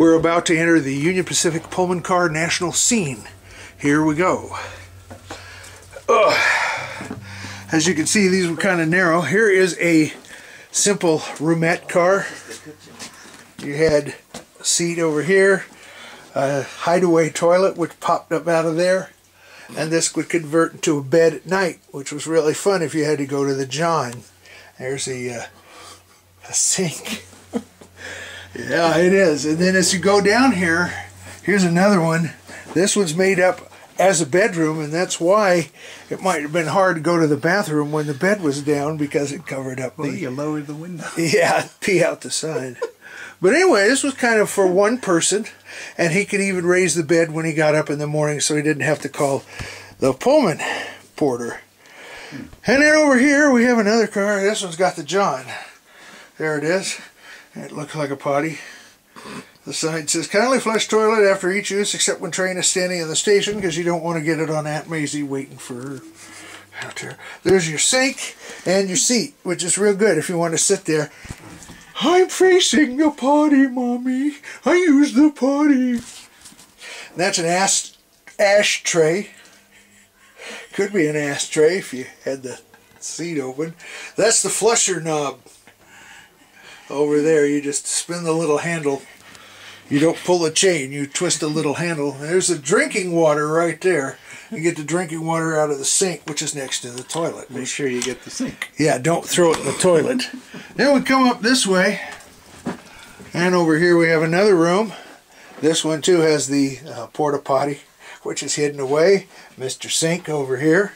We're about to enter the Union Pacific Pullman car national scene. Here we go. As you can see, these were kind of narrow. Here is a simple roomette car. You had a seat over here, a hideaway toilet which popped up out of there, and this would convert into a bed at night, which was really fun if you had to go to the John. There's a sink. Yeah, it is. And then as you go down here, here's another one. This one's made up as a bedroom, and that's why it might have been hard to go to the bathroom when the bed was down, because it covered up well, you lowered the window. Yeah, pee out the side. But anyway, this was kind of for one person, and he could even raise the bed when he got up in the morning, so he didn't have to call the Pullman porter. And then over here we have another car. This one's got the John. There it is. It looks like a potty. The sign says, kindly flush toilet after each use except when train is standing in the station, because you don't want to get it on Aunt Maisie waiting for her out there. There's your sink and your seat, which is real good if you want to sit there. I'm facing the potty, Mommy. I use the potty. And that's an ashtray. Could be an ashtray if you had the seat open. That's the flusher knob. Over there, you just spin the little handle. You don't pull the chain, you twist the little handle. There's the drinking water right there. You get the drinking water out of the sink, which is next to the toilet. Make sure you get the sink. Yeah, don't throw it in the toilet. Then we come up this way, and over here we have another room. This one too has the porta potty, which is hidden away. Mr. Sink over here.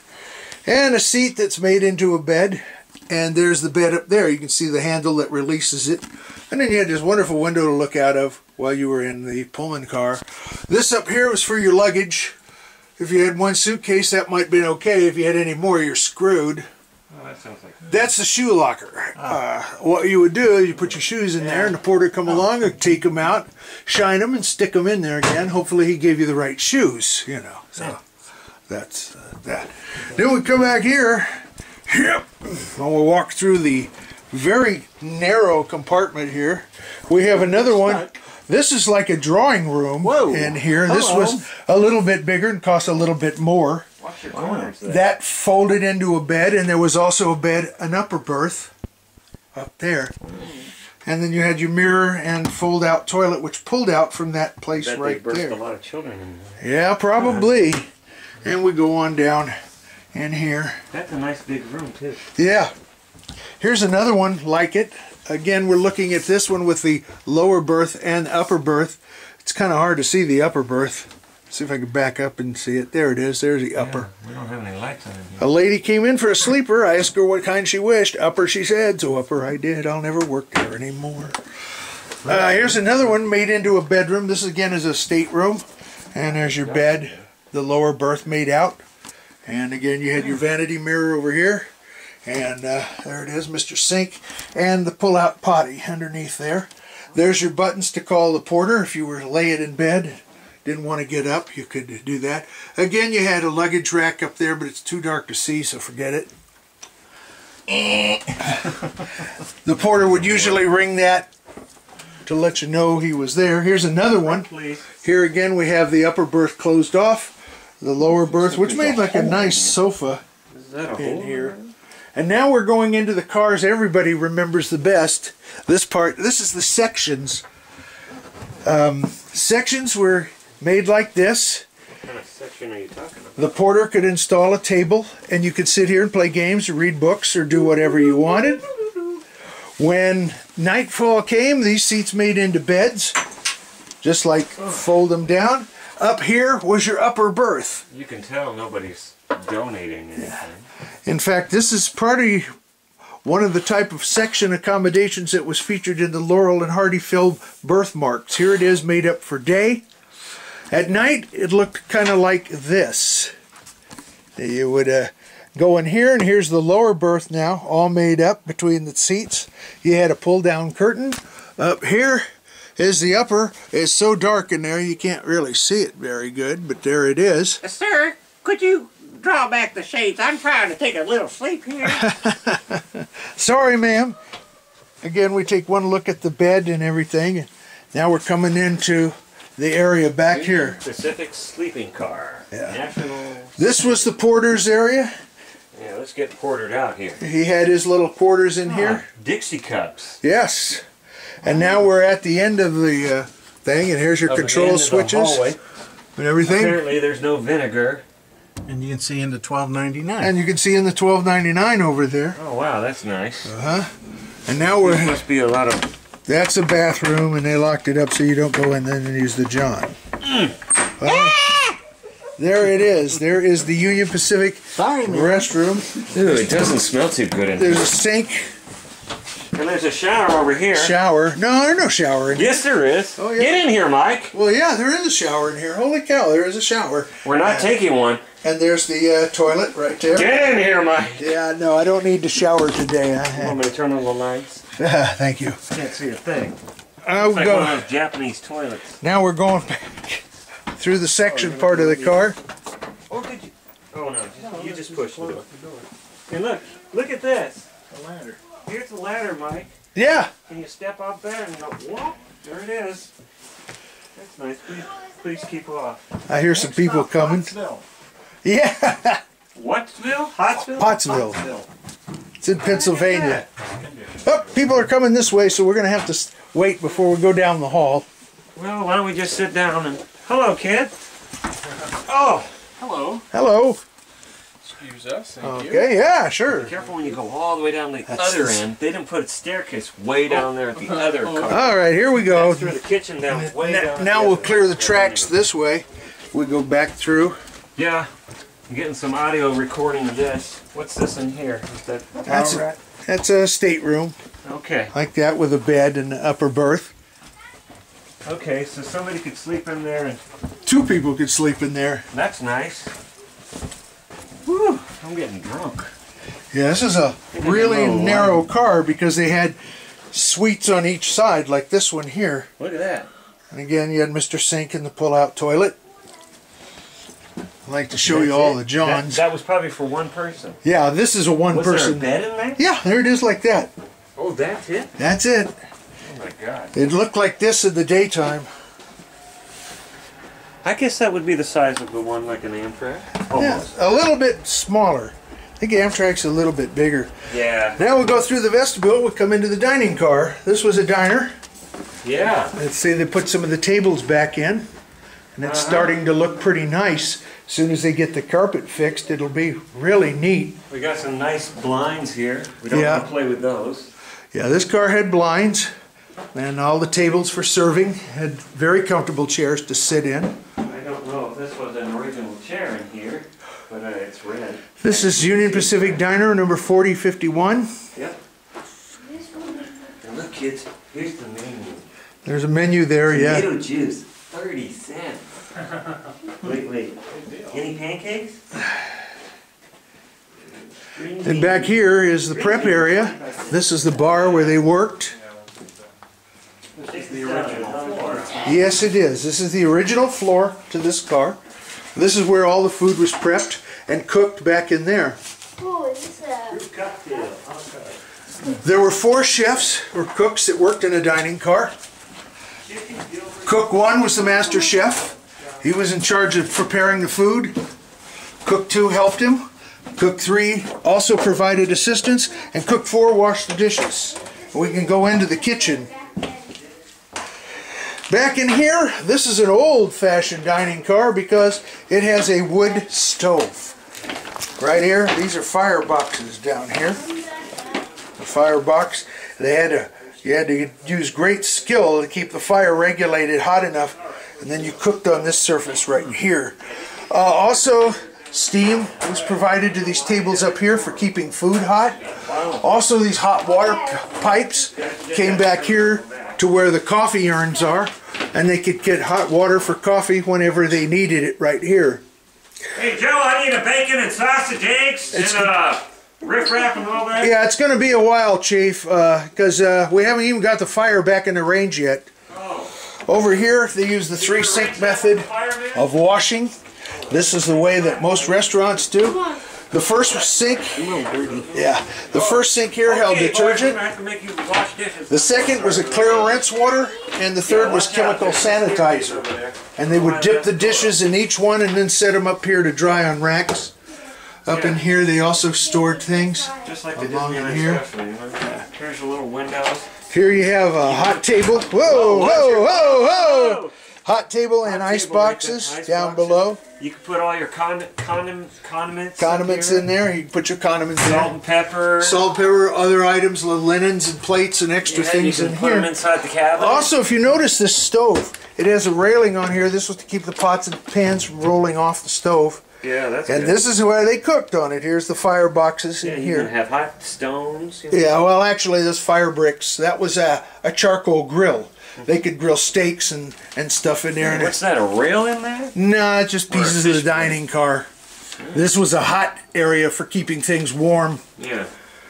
And a seat that's made into a bed. And there's the bed up there. You can see the handle that releases it. And then you had this wonderful window to look out of while you were in the Pullman car. This up here was for your luggage. If you had one suitcase, that might have been okay. If you had any more, you're screwed. Oh, that sounds like that. That's the shoe locker. What you would do is you put your shoes in there, and the porter come along and take them out, shine them, and stick them in there again. Hopefully he gave you the right shoes, you know. So that's that. Then we come back here. Yep. Well, we'll walk through the very narrow compartment here. We have another one. This is like a drawing room in here. This was a little bit bigger and cost a little bit more. Watch your corners there. That folded into a bed, and there was also a bed, an upper berth up there. And then you had your mirror and fold-out toilet, which pulled out from that place right there. They birthed a lot of children in there. Yeah, probably. And we go on down in here. That's a nice big room too. Yeah. Here's another one like it. Again, we're looking at this one with the lower berth and upper berth. It's kind of hard to see the upper berth. See if I can back up and see it. There it is. There's the upper. We don't have any lights on it here. A lady came in for a sleeper. I asked her what kind she wished. Upper, she said. So upper I did. I'll never work there anymore. Here's another one made into a bedroom. This again is a stateroom. And there's your bed. The lower berth made out. And again, you had your vanity mirror over here. And there it is, Mr. Sink. And the pull-out potty underneath there. There's your buttons to call the porter. If you were laying in bed, didn't want to get up, you could do that. Again, you had a luggage rack up there, but it's too dark to see, so forget it. The porter would usually ring that to let you know he was there. Here's another one. Here again, we have the upper berth closed off. The lower berth, which made like a nice sofa in here. And now we're going into the cars everybody remembers the best. This part, this is the sections. Sections were made like this. What kind of section are you talking about? The porter could install a table, and you could sit here and play games or read books or do whatever you wanted. When nightfall came, these seats made into beds, just like fold them down. Up here was your upper berth. You can tell nobody's donating anything. In fact, this is probably one of the type of section accommodations that was featured in the Laurel and Hardy film Birthmarks. Here it is, made up for day. At night, it looked kind of like this. You would go in here, and here's the lower berth now, all made up between the seats. You had a pull-down curtain. Up here is the upper. It's so dark in there you can't really see it very good, but there it is. Sir, could you draw back the shades? I'm trying to take a little sleep here. Sorry, ma'am. Again, we take one look at the bed and everything. Now we're coming into the area back Union here. Pacific sleeping car. Yeah. National. This was the porter's area. Yeah, let's get portered out here. He had his little quarters in here. Dixie cups. Yes. And now we're at the end of the thing, and here's your Up at the control end of the switches hallway. and everything. Apparently there's no vinegar. And you can see into $12.99. And you can see in the $12.99 over there. Oh wow, that's nice. And now There we're, must be a lot of. that's a bathroom, and they locked it up so you don't go in there and use the John. Well, there it is. There is the Union Pacific Sorry, man. restroom. Ooh, it doesn't smell too good in here. There's a sink, And there's a shower over here. shower. No, there's no shower in here. Yes, there is. Oh, yeah. Get in here, Mike. Well, yeah, there is a shower in here. Holy cow, there is a shower. We're not taking one. And there's the toilet right there. Get in here, Mike. Yeah, no, I don't need to shower today. Want me to turn on the lights? Thank you. Can't see a thing. I'll It's like go. one of those Japanese toilets. Now we're going back through the section part of the car. Oh, did you? Oh no, you just pushed the door. And look at this. The ladder. Here's the ladder, Mike. Yeah. Can you step up there and go, whoop, there it is. That's nice. Please keep off. I hear some people coming. Pottsville. Yeah. Whatsville? Pottsville? Pottsville. It's in Pennsylvania. Oh, people are coming this way, so we're going to have to wait before we go down the hall. Well, why don't we just sit down and... Hello, kid. Oh, hello. Hello. Excuse us. Thank you. Okay, yeah, sure. Be careful when you go all the way down the other end. They didn't put a staircase way down there at the other car. All right, here we go. Through the kitchen down way down. Now the we'll other clear the end. tracks this way. We go back through. Yeah, I'm getting some audio recording of this. What's this in here? Is that That's a stateroom, okay. like that, with a bed and an upper berth. Okay, so somebody could sleep in there, and Two people could sleep in there. that's nice. Whew, I'm getting drunk. Yeah, this is a really narrow car because they had suites on each side, like this one here. Look at that. And again, you had Mr. Sink in the pull-out toilet. I'd like to show you all the Johns. That was probably for one person. Yeah, this is a Was one-person. there a bed in there? Yeah, there it is, like that. Oh, that's it? That's it. Oh my God. It looked like this in the daytime. I guess that would be the size of the one like an Amtrak. Yeah, Almost. a little bit smaller. I think Amtrak's a little bit bigger. Yeah. Now we'll go through the vestibule. We'll come into the dining car. This was a diner. Yeah. Let's see, they put some of the tables back in. And it's starting to look pretty nice. As soon as they get the carpet fixed, it'll be really neat. We got some nice blinds here. We don't Yeah. want to play with those. Yeah, this car had blinds. And all the tables for serving had very comfortable chairs to sit in. I don't know if this was an original chair in here, but it's red. This is Union Pacific Diner, number 4051. Yep. And look, kids, here's the menu. There's a menu there, yeah. Tomato juice, 30 cents. Wait. Any pancakes? And back here is the prep area. This is the bar where they worked. It's the original floor. Yes, it is. This is the original floor to this car. This is where all the food was prepped and cooked back in there. Oh, is this Cocktail. There were 4 chefs or cooks that worked in a dining car. Cook 1 was the master chef. He was in charge of preparing the food. Cook 2 helped him. Cook 3 also provided assistance. And Cook 4 washed the dishes. We can go into the kitchen. Back in here, this is an old-fashioned dining car because it has a wood stove. Right here, these are fire boxes down here. The fire box, you had to use great skill to keep the fire regulated hot enough, and then you cooked on this surface right here. Also, steam was provided to these tables up here for keeping food hot. Also, these hot water pipes came back here to where the coffee urns are, and they could get hot water for coffee whenever they needed it right here. Hey, Joe, I need a bacon and sausage, eggs, and riff-raff and all that. Yeah, it's going to be a while, Chief, because we haven't even got the fire back in the range yet. Oh. Over here, they use the 3-sink method of washing. This is the way that most restaurants do. The first sink, A little dirty. yeah, the first sink here held detergent. I have to make you wash dishes. The second was a clear rinse water, and the third was chemical sanitizer. And they would dip the dishes in each one and then set them up here to dry on racks. Up in here, they also stored things. Just like they did Along in in the here. Here's the little windows. Here you have a hot table. Whoa, whoa, whoa, whoa! Hot table and ice boxes down below. You can put all your condiments. Condiments in there. You can put your condiments in Salt there. and pepper. Salt, pepper, other items, linens and plates and extra things you in can put them here. inside the cabinet. Also, if you notice this stove, it has a railing on here. This was to keep the pots and pans from rolling off the stove. Yeah, that's And good. this is where they cooked on it. Here's the fire boxes Yeah, in you here. can have hot stones. You know. Yeah, well, actually, those fire bricks, that was a charcoal grill. They could grill steaks and stuff in there. What's that, a rail in there? Nah, it's just pieces of the dining car. This was a hot area for keeping things warm. Yeah.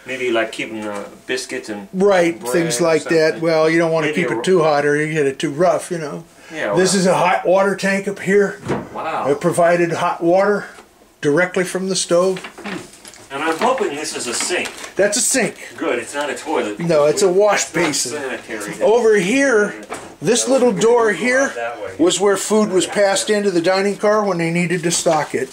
Maybe like keeping biscuits and Right, bread things or like that. something. Well, you don't want to Maybe keep a- it too hot or you get it too rough, you know. Yeah, This well, is a hot water tank up here. wow. It provided hot water directly from the stove. And I'm hoping this is a sink. That's a sink. Good, it's not a toilet. No, it's a wash That's not basin. sanitary. Over here, this little door here was where food was passed into the dining car when they needed to stock it.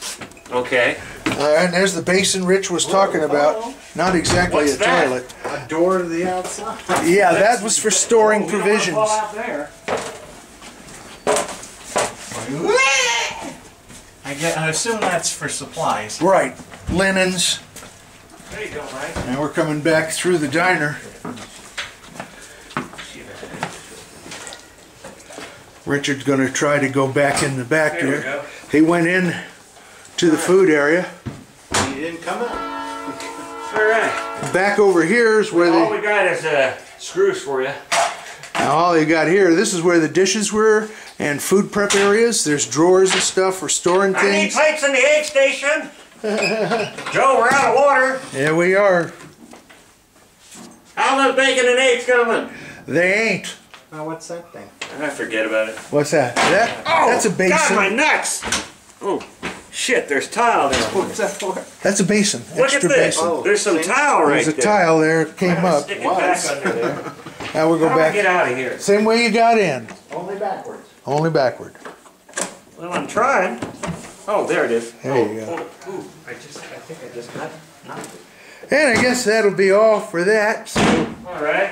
Okay. And there's the basin Rich was talking about. Not exactly What's a that? toilet. A door to the outside. Yeah, that was for storing Oh, we don't wanna provisions. fall out there. I assume that's for supplies. Right, linens. There you go, Mike. And we're coming back through the diner. Richard's going to try to go back in the back There we there. go. He went in to the food area. You didn't come out. All right. Back over here is where All they... we got is screws for you. Now all you got here, this is where the dishes were and food prep areas. There's drawers and stuff for storing I need things. plates in the egg station. Joe, we're out of water. There we are. How's those bacon and eggs coming? They ain't. Now what's that thing? I forget about it. What's that? Oh, That's a God, my basin. nuts. Oh, shit, there's tile there. What's that for? That's a basin. Look at Extra this. basin. Oh, There's some tile right There's a there. tile there. It came up. Stick it back under there. Now we'll go How do I get back. out of here? Same way you got in. Only backwards. Only backward. Well, I'm trying. Oh, there it is. There you go. Oh, ooh, I think I just knocked it. And I guess that'll be all for that. So All right.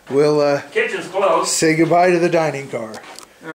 we'll Kitchen's closed. say goodbye to the dining car.